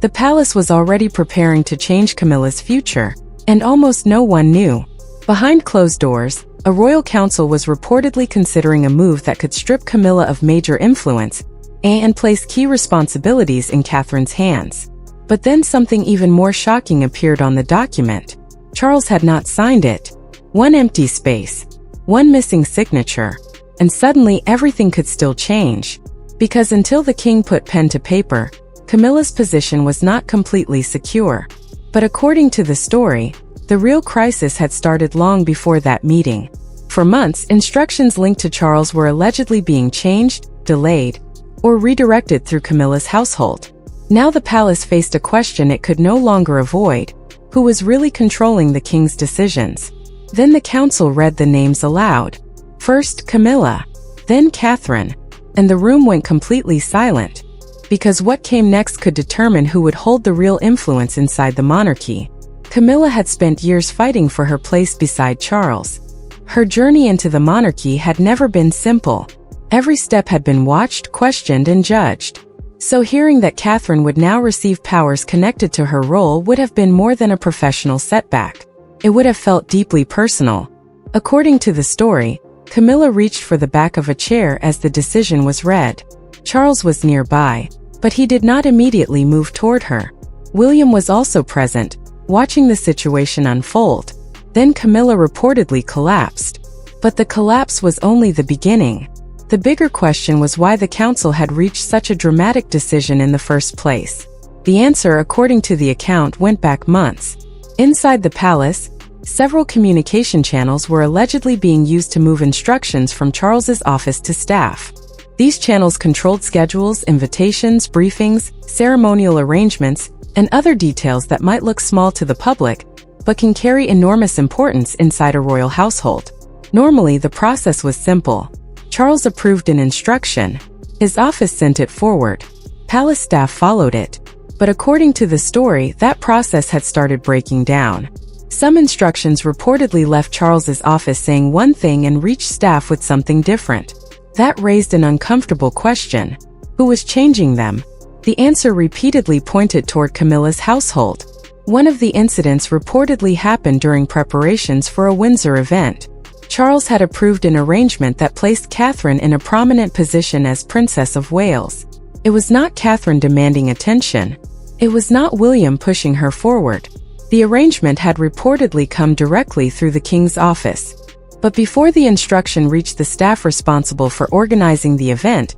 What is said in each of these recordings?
The palace was already preparing to change Camilla's future, and almost no one knew. Behind closed doors, a royal council was reportedly considering a move that could strip Camilla of major influence and place key responsibilities in Catherine's hands. But then something even more shocking appeared on the document. Charles had not signed it. One empty space, one missing signature, and suddenly everything could still change. Because until the king put pen to paper, Camilla's position was not completely secure. But according to the story, the real crisis had started long before that meeting. For months, instructions linked to Charles were allegedly being changed, delayed, or redirected through Camilla's household. Now the palace faced a question it could no longer avoid: who was really controlling the king's decisions? Then the council read the names aloud. First Camilla, then Catherine, and the room went completely silent, because what came next could determine who would hold the real influence inside the monarchy. Camilla had spent years fighting for her place beside Charles. Her journey into the monarchy had never been simple. Every step had been watched, questioned, and judged. So hearing that Catherine would now receive powers connected to her role would have been more than a professional setback. It would have felt deeply personal. According to the story, Camilla reached for the back of a chair as the decision was read. Charles was nearby, but he did not immediately move toward her. William was also present, watching the situation unfold. Then Camilla reportedly collapsed. But the collapse was only the beginning. The bigger question was why the council had reached such a dramatic decision in the first place. The answer, according to the account, went back months. Inside the palace, several communication channels were allegedly being used to move instructions from Charles's office to staff. These channels controlled schedules, invitations, briefings, ceremonial arrangements, and other details that might look small to the public, but can carry enormous importance inside a royal household. Normally, the process was simple. Charles approved an instruction. His office sent it forward. Palace staff followed it. But according to the story, that process had started breaking down. Some instructions reportedly left Charles's office saying one thing and reached staff with something different. That raised an uncomfortable question. Who was changing them? The answer repeatedly pointed toward Camilla's household. One of the incidents reportedly happened during preparations for a Windsor event. Charles had approved an arrangement that placed Catherine in a prominent position as Princess of Wales. It was not Catherine demanding attention. It was not William pushing her forward. The arrangement had reportedly come directly through the king's office. But before the instruction reached the staff responsible for organizing the event,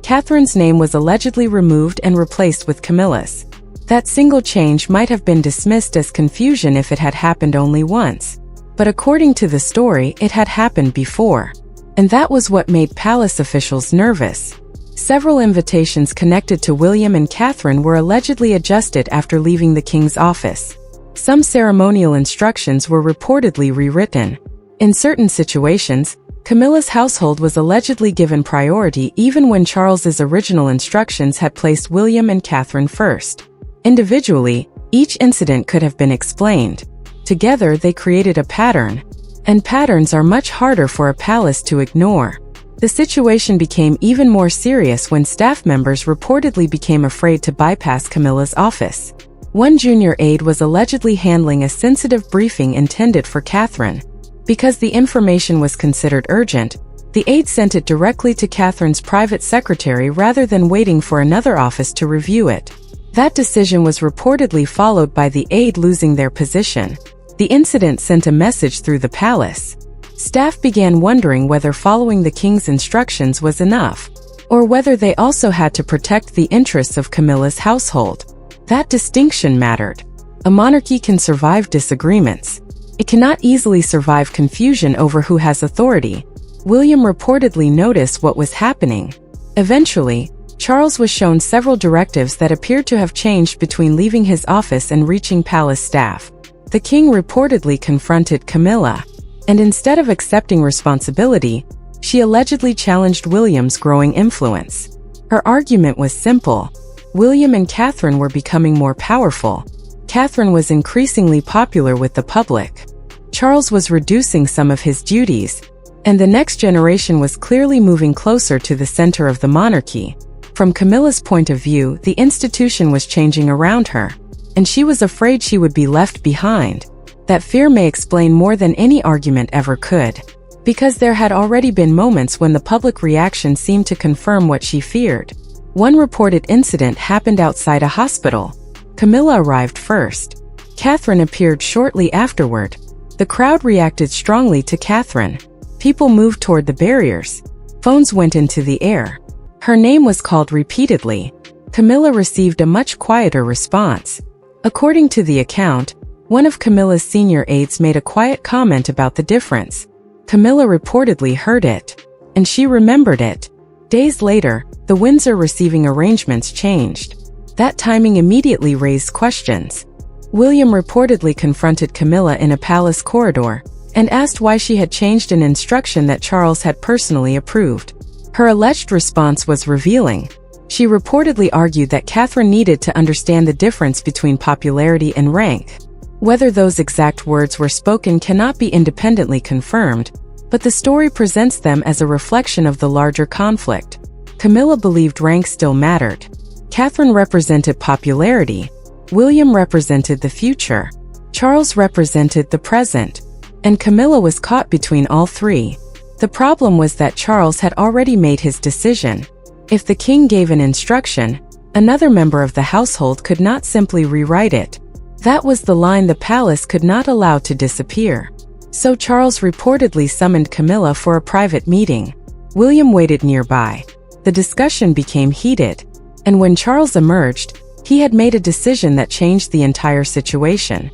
Catherine's name was allegedly removed and replaced with Camilla's. That single change might have been dismissed as confusion if it had happened only once. But according to the story, it had happened before. And that was what made palace officials nervous. Several invitations connected to William and Catherine were allegedly adjusted after leaving the king's office. Some ceremonial instructions were reportedly rewritten. In certain situations, Camilla's household was allegedly given priority even when Charles's original instructions had placed William and Catherine first. Individually, each incident could have been explained. Together, they created a pattern. And patterns are much harder for a palace to ignore. The situation became even more serious when staff members reportedly became afraid to bypass Camilla's office. One junior aide was allegedly handling a sensitive briefing intended for Catherine. Because the information was considered urgent, the aide sent it directly to Catherine's private secretary rather than waiting for another office to review it. That decision was reportedly followed by the aide losing their position. The incident sent a message through the palace. Staff began wondering whether following the king's instructions was enough, or whether they also had to protect the interests of Camilla's household. That distinction mattered. A monarchy can survive disagreements. It cannot easily survive confusion over who has authority. William reportedly noticed what was happening. Eventually, Charles was shown several directives that appeared to have changed between leaving his office and reaching palace staff. The king reportedly confronted Camilla, and instead of accepting responsibility, she allegedly challenged William's growing influence. Her argument was simple. William and Catherine were becoming more powerful. Catherine was increasingly popular with the public. Charles was reducing some of his duties, and the next generation was clearly moving closer to the center of the monarchy. From Camilla's point of view, the institution was changing around her, and she was afraid she would be left behind. That fear may explain more than any argument ever could, because there had already been moments when the public reaction seemed to confirm what she feared. One reported incident happened outside a hospital. Camilla arrived first. Catherine appeared shortly afterward. The crowd reacted strongly to Catherine. People moved toward the barriers. Phones went into the air. Her name was called repeatedly. Camilla received a much quieter response. According to the account, one of Camilla's senior aides made a quiet comment about the difference. Camilla reportedly heard it, and she remembered it. Days later, the Windsor receiving arrangements changed. That timing immediately raised questions. William reportedly confronted Camilla in a palace corridor and asked why she had changed an instruction that Charles had personally approved. Her alleged response was revealing. She reportedly argued that Catherine needed to understand the difference between popularity and rank. Whether those exact words were spoken cannot be independently confirmed, but the story presents them as a reflection of the larger conflict. Camilla believed rank still mattered. Catherine represented popularity. William represented the future. Charles represented the present. And Camilla was caught between all three. The problem was that Charles had already made his decision. If the king gave an instruction, another member of the household could not simply rewrite it. That was the line the palace could not allow to disappear. So Charles reportedly summoned Camilla for a private meeting. William waited nearby. The discussion became heated, and when Charles emerged, he had made a decision that changed the entire situation.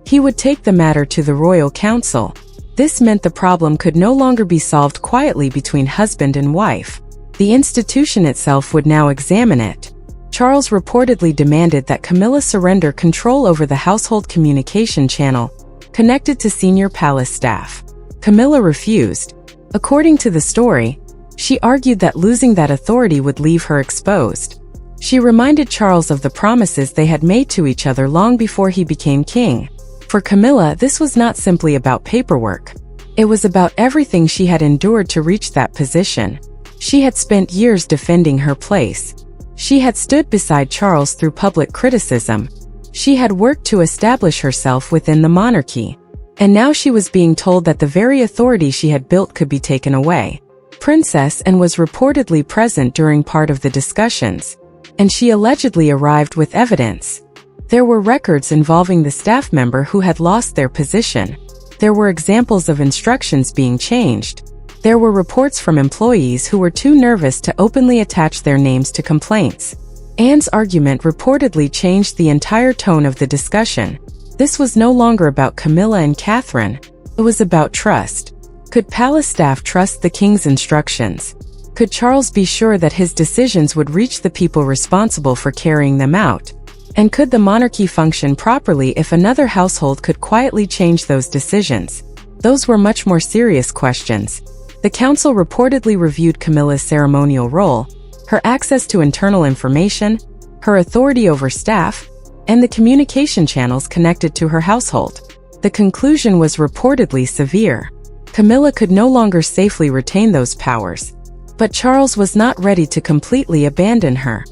He would take the matter to the royal council. This meant the problem could no longer be solved quietly between husband and wife. The institution itself would now examine it. Charles reportedly demanded that Camilla surrender control over the household communication channel connected to senior palace staff. Camilla refused. According to the story, she argued that losing that authority would leave her exposed. She reminded Charles of the promises they had made to each other long before he became king. For Camilla, this was not simply about paperwork. It was about everything she had endured to reach that position. She had spent years defending her place. She had stood beside Charles through public criticism. She had worked to establish herself within the monarchy. And now she was being told that the very authority she had built could be taken away. Princess Anne was reportedly present during part of the discussions, and she allegedly arrived with evidence. There were records involving the staff member who had lost their position. There were examples of instructions being changed. There were reports from employees who were too nervous to openly attach their names to complaints. Anne's argument reportedly changed the entire tone of the discussion. This was no longer about Camilla and Catherine. It was about trust. Could palace staff trust the king's instructions? Could Charles be sure that his decisions would reach the people responsible for carrying them out? And could the monarchy function properly if another household could quietly change those decisions? Those were much more serious questions. The council reportedly reviewed Camilla's ceremonial role, her access to internal information, her authority over staff, and the communication channels connected to her household. The conclusion was reportedly severe. Camilla could no longer safely retain those powers. But Charles was not ready to completely abandon her.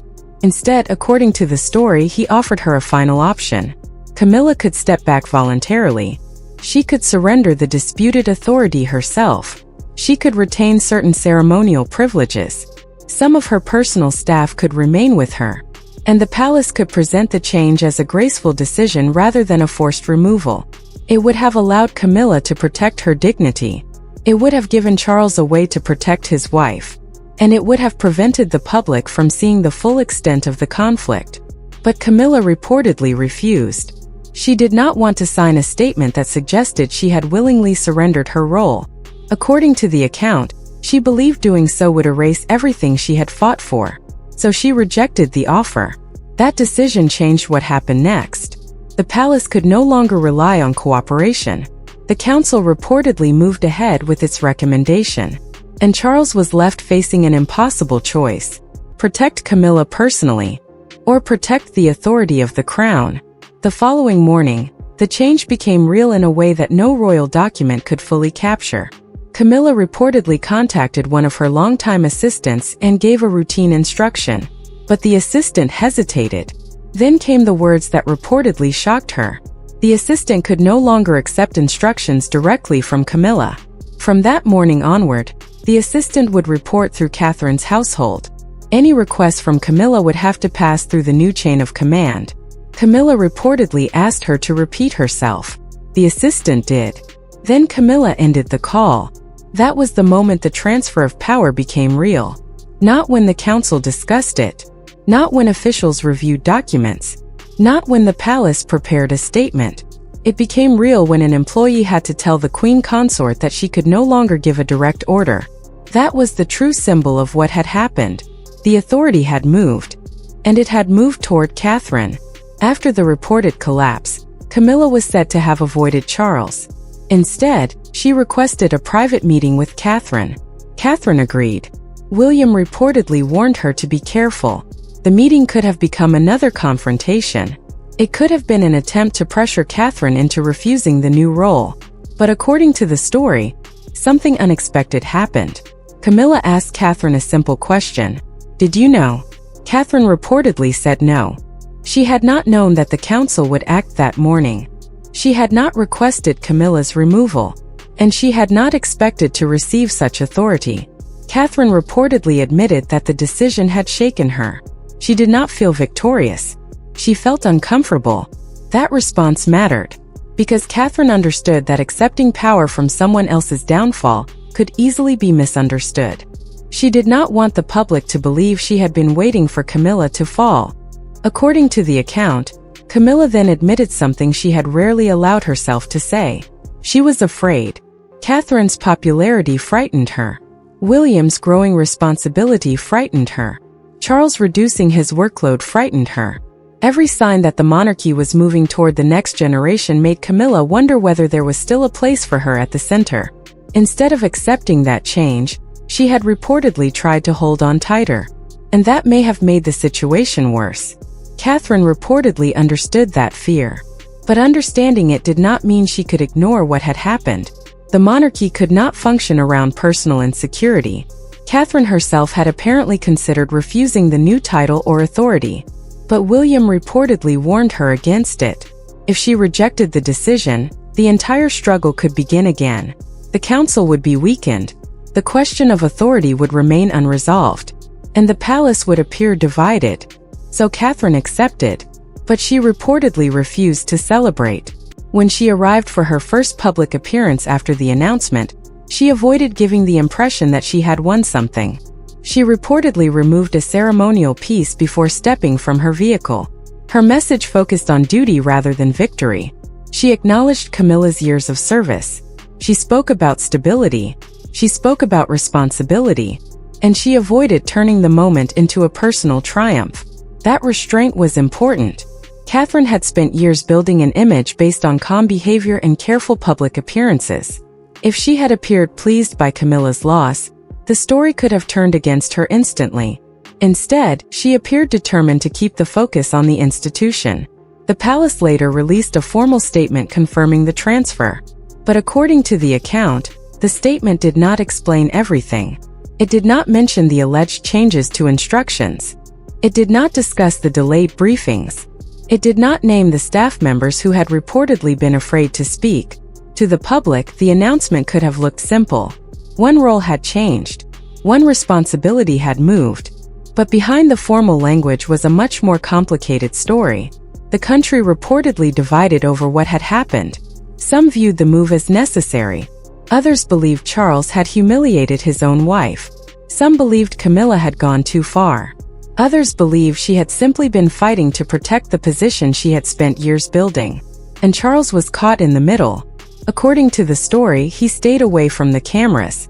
Instead, according to the story, he offered her a final option. Camilla could step back voluntarily. She could surrender the disputed authority herself. She could retain certain ceremonial privileges. Some of her personal staff could remain with her. And the palace could present the change as a graceful decision rather than a forced removal. It would have allowed Camilla to protect her dignity. It would have given Charles a way to protect his wife. And it would have prevented the public from seeing the full extent of the conflict. But Camilla reportedly refused. She did not want to sign a statement that suggested she had willingly surrendered her role. According to the account, she believed doing so would erase everything she had fought for. So she rejected the offer. That decision changed what happened next. The palace could no longer rely on cooperation. The council reportedly moved ahead with its recommendation. And Charles was left facing an impossible choice. Protect Camilla personally, or protect the authority of the crown. The following morning, the change became real in a way that no royal document could fully capture. Camilla reportedly contacted one of her longtime assistants and gave a routine instruction, but the assistant hesitated. Then came the words that reportedly shocked her. The assistant could no longer accept instructions directly from Camilla. From that morning onward, the assistant would report through Catherine's household. Any request from Camilla would have to pass through the new chain of command. Camilla reportedly asked her to repeat herself. The assistant did. Then Camilla ended the call. That was the moment the transfer of power became real. Not when the council discussed it. Not when officials reviewed documents. Not when the palace prepared a statement. It became real when an employee had to tell the queen consort that she could no longer give a direct order. That was the true symbol of what had happened. The authority had moved. And it had moved toward Catherine. After the reported collapse, Camilla was said to have avoided Charles. Instead, she requested a private meeting with Catherine. Catherine agreed. William reportedly warned her to be careful. The meeting could have become another confrontation. It could have been an attempt to pressure Catherine into refusing the new role. But according to the story, something unexpected happened. Camilla asked Catherine a simple question. Did you know? Catherine reportedly said no. She had not known that the council would act that morning. She had not requested Camilla's removal, and she had not expected to receive such authority. Catherine reportedly admitted that the decision had shaken her. She did not feel victorious. She felt uncomfortable. That response mattered, because Catherine understood that accepting power from someone else's downfall could easily be misunderstood. She did not want the public to believe she had been waiting for Camilla to fall. According to the account, Camilla then admitted something she had rarely allowed herself to say. She was afraid. Catherine's popularity frightened her. William's growing responsibility frightened her. Charles reducing his workload frightened her. Every sign that the monarchy was moving toward the next generation made Camilla wonder whether there was still a place for her at the center. Instead of accepting that change, she had reportedly tried to hold on tighter. And that may have made the situation worse. Catherine reportedly understood that fear. But understanding it did not mean she could ignore what had happened. The monarchy could not function around personal insecurity. Catherine herself had apparently considered refusing the new title or authority. But William reportedly warned her against it. If she rejected the decision, the entire struggle could begin again. The council would be weakened. The question of authority would remain unresolved. And the palace would appear divided. So Catherine accepted. But she reportedly refused to celebrate. When she arrived for her first public appearance after the announcement, she avoided giving the impression that she had won something. She reportedly removed a ceremonial piece before stepping from her vehicle. Her message focused on duty rather than victory. She acknowledged Camilla's years of service. She spoke about stability. She spoke about responsibility. And she avoided turning the moment into a personal triumph. That restraint was important. Catherine had spent years building an image based on calm behavior and careful public appearances. If she had appeared pleased by Camilla's loss, the story could have turned against her instantly. Instead, she appeared determined to keep the focus on the institution. The palace later released a formal statement confirming the transfer. But according to the account, the statement did not explain everything. It did not mention the alleged changes to instructions. It did not discuss the delayed briefings. It did not name the staff members who had reportedly been afraid to speak. To the public, the announcement could have looked simple. One role had changed. One responsibility had moved. But behind the formal language was a much more complicated story. The country reportedly divided over what had happened. Some viewed the move as necessary. Others believed Charles had humiliated his own wife. Some believed Camilla had gone too far. Others believed she had simply been fighting to protect the position she had spent years building. And Charles was caught in the middle. According to the story, he stayed away from the cameras.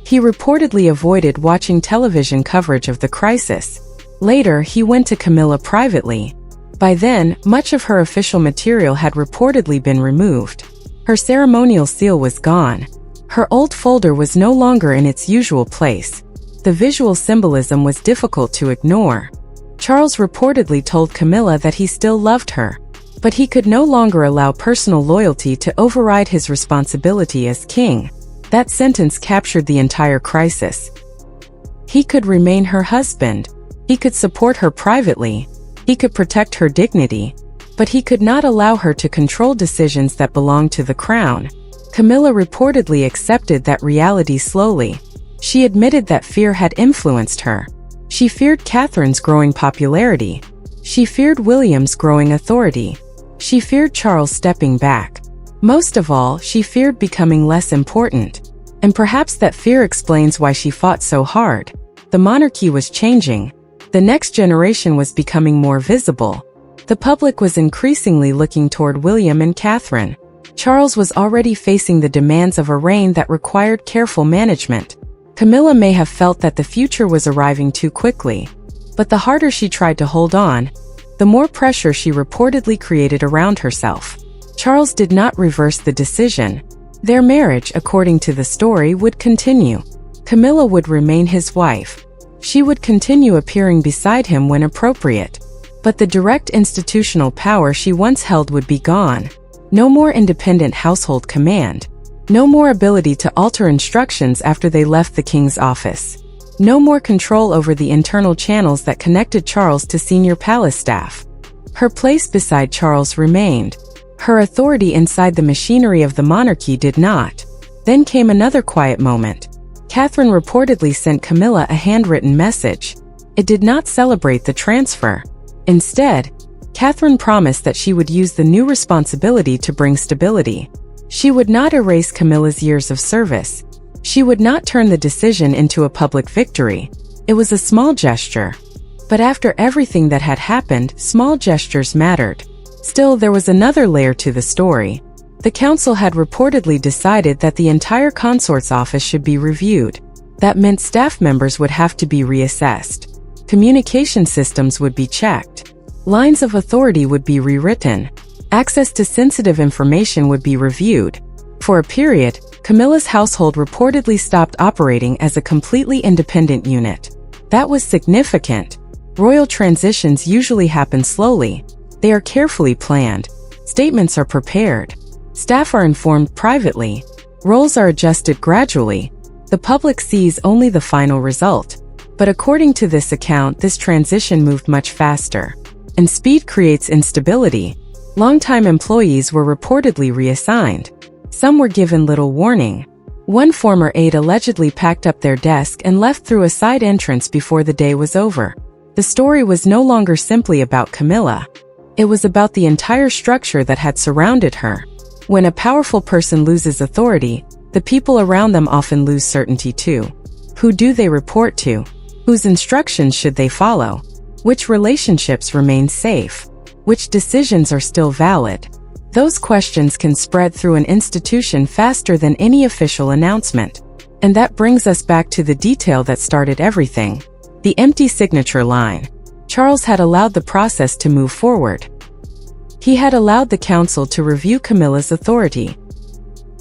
He reportedly avoided watching television coverage of the crisis. Later, he went to Camilla privately. By then, much of her official material had reportedly been removed. Her ceremonial seal was gone. Her old folder was no longer in its usual place. The visual symbolism was difficult to ignore. Charles reportedly told Camilla that he still loved her, but he could no longer allow personal loyalty to override his responsibility as king. That sentence captured the entire crisis. He could remain her husband. He could support her privately. He could protect her dignity. But he could not allow her to control decisions that belonged to the crown. Camilla reportedly accepted that reality slowly. She admitted that fear had influenced her. She feared Catherine's growing popularity. She feared William's growing authority. She feared Charles stepping back. Most of all, she feared becoming less important. And perhaps that fear explains why she fought so hard. The monarchy was changing. The next generation was becoming more visible. The public was increasingly looking toward William and Catherine. Charles was already facing the demands of a reign that required careful management. Camilla may have felt that the future was arriving too quickly. But the harder she tried to hold on, the more pressure she reportedly created around herself. Charles did not reverse the decision. Their marriage, according to the story, would continue. Camilla would remain his wife. She would continue appearing beside him when appropriate. But the direct institutional power she once held would be gone. No more independent household command. No more ability to alter instructions after they left the king's office. No more control over the internal channels that connected Charles to senior palace staff. Her place beside Charles remained. Her authority inside the machinery of the monarchy did not. Then came another quiet moment. Catherine reportedly sent Camilla a handwritten message. It did not celebrate the transfer. Instead, Catherine promised that she would use the new responsibility to bring stability. She would not erase Camilla's years of service. She would not turn the decision into a public victory. It was a small gesture. But after everything that had happened, small gestures mattered. Still, there was another layer to the story. The council had reportedly decided that the entire consort's office should be reviewed. That meant staff members would have to be reassessed. Communication systems would be checked. Lines of authority would be rewritten. Access to sensitive information would be reviewed. For a period, Camilla's household reportedly stopped operating as a completely independent unit. That was significant. Royal transitions usually happen slowly. They are carefully planned. Statements are prepared. Staff are informed privately. Roles are adjusted gradually. The public sees only the final result. But according to this account, this transition moved much faster. And speed creates instability. Longtime employees were reportedly reassigned. Some were given little warning. One former aide allegedly packed up their desk and left through a side entrance before the day was over. The story was no longer simply about Camilla. It was about the entire structure that had surrounded her. When a powerful person loses authority, the people around them often lose certainty too. Who do they report to? Whose instructions should they follow? Which relationships remain safe? Which decisions are still valid? Those questions can spread through an institution faster than any official announcement. And that brings us back to the detail that started everything. The empty signature line. Charles had allowed the process to move forward. He had allowed the council to review Camilla's authority.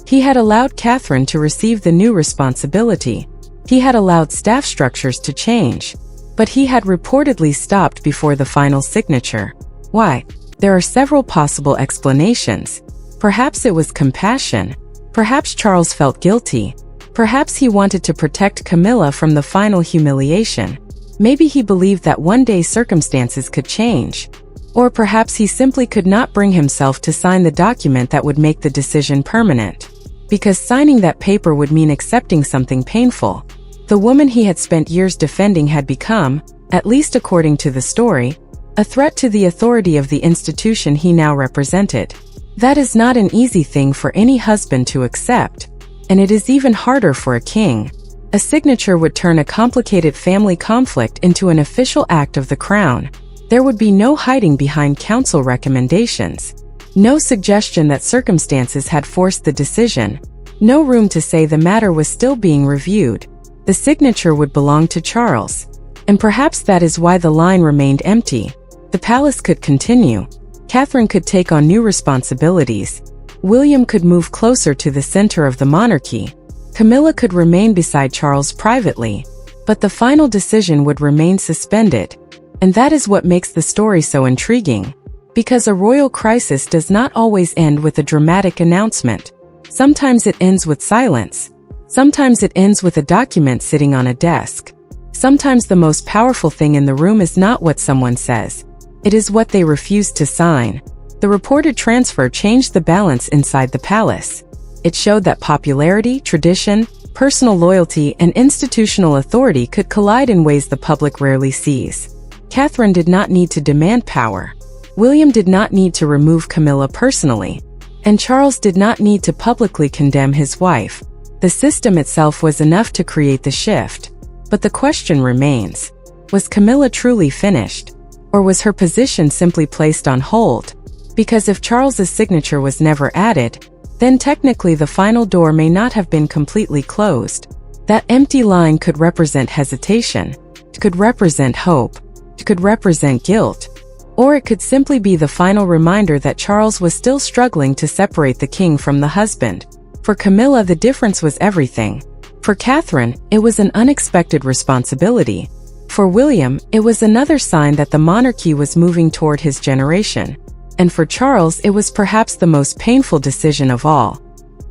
He had allowed Catherine to receive the new responsibility. He had allowed staff structures to change. But he had reportedly stopped before the final signature. Why? There are several possible explanations. Perhaps it was compassion. Perhaps Charles felt guilty. Perhaps he wanted to protect Camilla from the final humiliation. Maybe he believed that one day circumstances could change. Or perhaps he simply could not bring himself to sign the document that would make the decision permanent. Because signing that paper would mean accepting something painful. The woman he had spent years defending had become, at least according to the story, a threat to the authority of the institution he now represented. That is not an easy thing for any husband to accept. And it is even harder for a king. A signature would turn a complicated family conflict into an official act of the crown. There would be no hiding behind council recommendations. No suggestion that circumstances had forced the decision. No room to say the matter was still being reviewed. The signature would belong to Charles. And perhaps that is why the line remained empty. The palace could continue. Catherine could take on new responsibilities. William could move closer to the center of the monarchy. Camilla could remain beside Charles privately. But the final decision would remain suspended. And that is what makes the story so intriguing. Because a royal crisis does not always end with a dramatic announcement. Sometimes it ends with silence. Sometimes it ends with a document sitting on a desk. Sometimes the most powerful thing in the room is not what someone says. It is what they refuse to sign. The reported transfer changed the balance inside the palace. It showed that popularity, tradition, personal loyalty, and institutional authority could collide in ways the public rarely sees. Catherine did not need to demand power. William did not need to remove Camilla personally. And Charles did not need to publicly condemn his wife. The system itself was enough to create the shift. But the question remains, was Camilla truly finished? Or was her position simply placed on hold? Because if Charles's signature was never added, then technically the final door may not have been completely closed. That empty line could represent hesitation, it could represent hope, it could represent guilt, or it could simply be the final reminder that Charles was still struggling to separate the king from the husband. For Camilla, the difference was everything. For Catherine, it was an unexpected responsibility. For William, it was another sign that the monarchy was moving toward his generation. And for Charles, it was perhaps the most painful decision of all.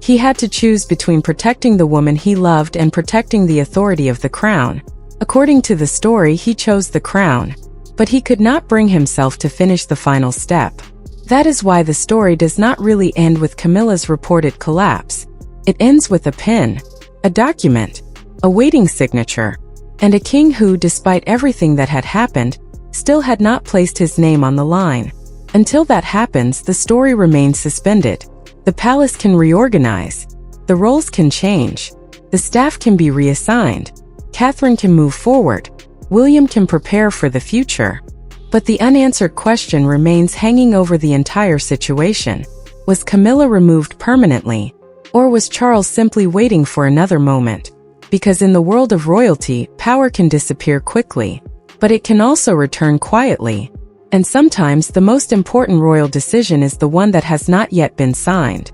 He had to choose between protecting the woman he loved and protecting the authority of the crown. According to the story, he chose the crown. But he could not bring himself to finish the final step. That is why the story does not really end with Camilla's reported collapse. It ends with a pin, a document, a waiting signature, and a king who, despite everything that had happened, still had not placed his name on the line. Until that happens, the story remains suspended. The palace can reorganize. The roles can change. The staff can be reassigned. Catherine can move forward. William can prepare for the future. But the unanswered question remains hanging over the entire situation. Was Camilla removed permanently? Or was Charles simply waiting for another moment? Because in the world of royalty, power can disappear quickly. But it can also return quietly. And sometimes the most important royal decision is the one that has not yet been signed.